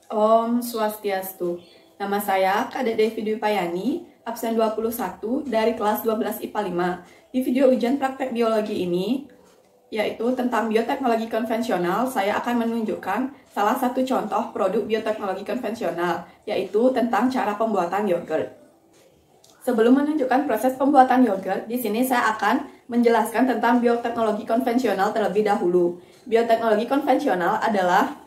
Om Swastiastu. Nama saya Kak Dede Vidipayani, absen 21 dari kelas 12 IPA 5. Di video ujian praktek biologi ini, yaitu tentang bioteknologi konvensional, saya akan menunjukkan salah satu contoh produk bioteknologi konvensional, yaitu tentang cara pembuatan yogurt. Sebelum menunjukkan proses pembuatan yogurt, di sini saya akan menjelaskan tentang bioteknologi konvensional terlebih dahulu. Bioteknologi konvensional adalah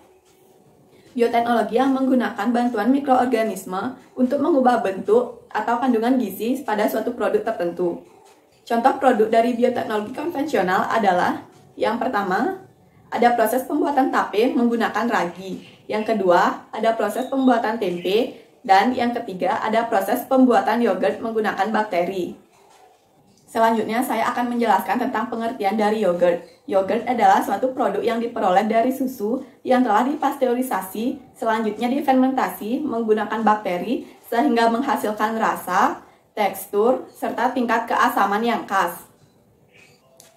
bioteknologi yang menggunakan bantuan mikroorganisme untuk mengubah bentuk atau kandungan gizi pada suatu produk tertentu. Contoh produk dari bioteknologi konvensional adalah yang pertama, ada proses pembuatan tape menggunakan ragi. Yang kedua, ada proses pembuatan tempe. Dan yang ketiga, ada proses pembuatan yogurt menggunakan bakteri. Selanjutnya, saya akan menjelaskan tentang pengertian dari yogurt. Yogurt adalah suatu produk yang diperoleh dari susu yang telah dipasteurisasi, selanjutnya difermentasi menggunakan bakteri sehingga menghasilkan rasa, tekstur, serta tingkat keasaman yang khas.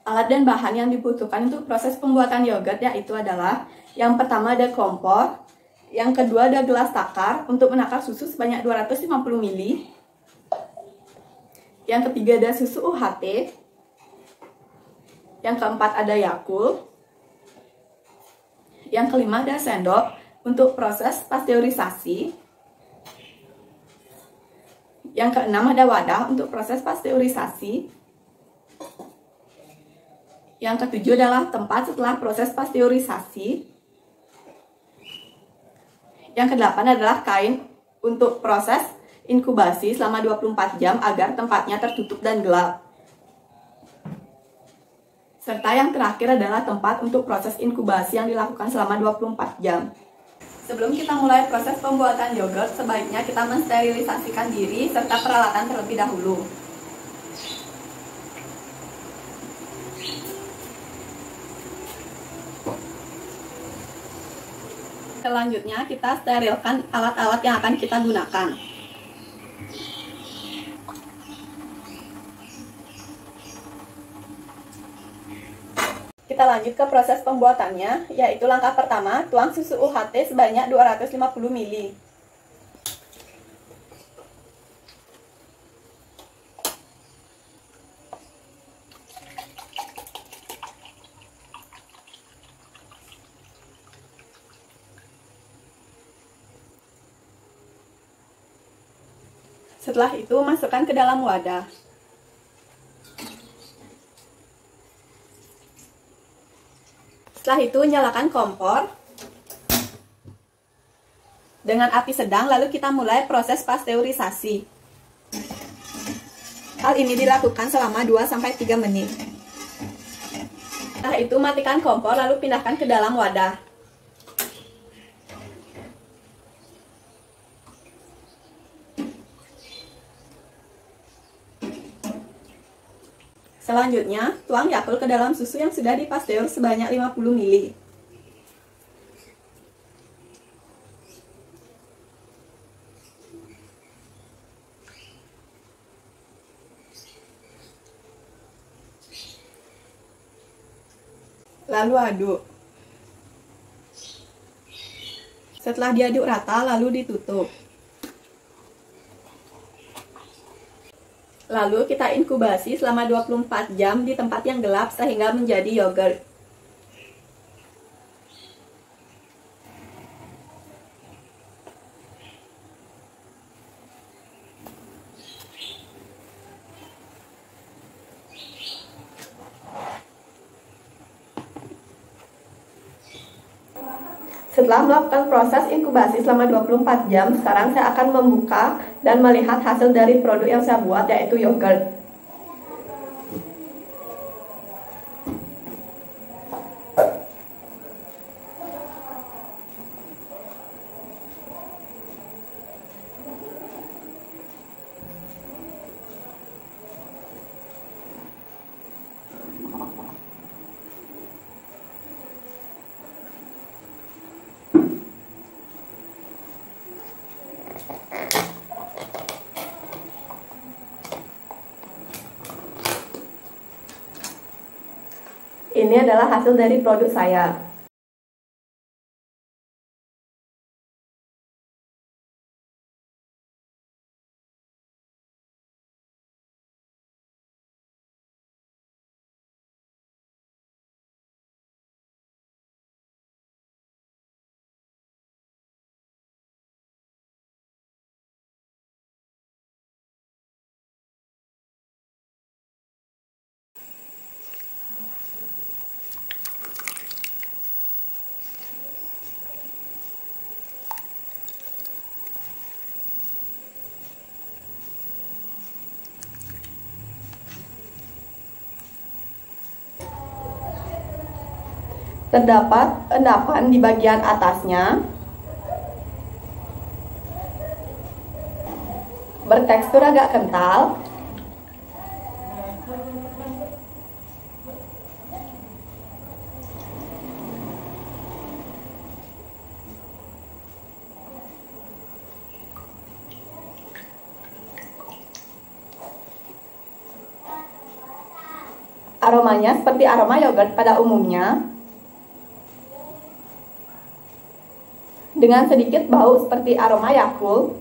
Alat dan bahan yang dibutuhkan untuk proses pembuatan yogurt yaitu adalah yang pertama ada kompor, yang kedua ada gelas takar untuk menakar susu sebanyak 250 ml. Yang ketiga ada susu UHT. Yang keempat ada Yakult. Yang kelima ada sendok untuk proses pasteurisasi. Yang keenam ada wadah untuk proses pasteurisasi. Yang ketujuh adalah tempat setelah proses pasteurisasi. Yang kedelapan adalah kain untuk proses inkubasi selama 24 jam agar tempatnya tertutup dan gelap. Serta yang terakhir adalah tempat untuk proses inkubasi yang dilakukan selama 24 jam. Sebelum kita mulai proses pembuatan yogurt, sebaiknya kita mensterilisasikan diri serta peralatan terlebih dahulu. Selanjutnya, kita sterilkan alat-alat yang akan kita gunakan. Kita lanjut ke proses pembuatannya, yaitu langkah pertama, tuang susu UHT sebanyak 250 ml. Setelah itu, masukkan ke dalam wadah. Setelah itu, nyalakan kompor dengan api sedang, lalu kita mulai proses pasteurisasi. Hal ini dilakukan selama 2-3 menit. Setelah itu, matikan kompor, lalu pindahkan ke dalam wadah. Selanjutnya, tuang Yakult ke dalam susu yang sudah dipasteur sebanyak 50 ml. Lalu aduk. Setelah diaduk rata, lalu ditutup. Lalu kita inkubasi selama 24 jam di tempat yang gelap sehingga menjadi yogurt. Setelah melakukan proses inkubasi selama 24 jam, sekarang saya akan membuka dan melihat hasil dari produk yang saya buat, yaitu yogurt. Ini adalah hasil dari produk saya. Terdapat endapan di bagian atasnya, bertekstur agak kental, aromanya seperti aroma yogurt pada umumnya, dengan sedikit bau seperti aroma Yakult.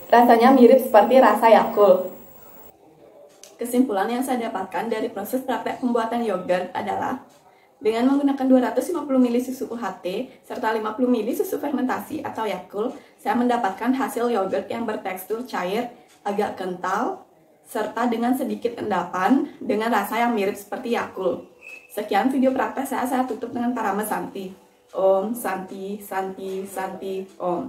Rasanya mirip seperti rasa Yakult. Kesimpulan yang saya dapatkan dari proses praktek pembuatan yogurt adalah dengan menggunakan 250 ml susu UHT serta 50 ml susu fermentasi atau Yakult, saya mendapatkan hasil yogurt yang bertekstur cair, agak kental, serta dengan sedikit endapan dengan rasa yang mirip seperti Yakult. Sekian video praktek saya tutup dengan parama Santi. Om Santi Santi Santi Om.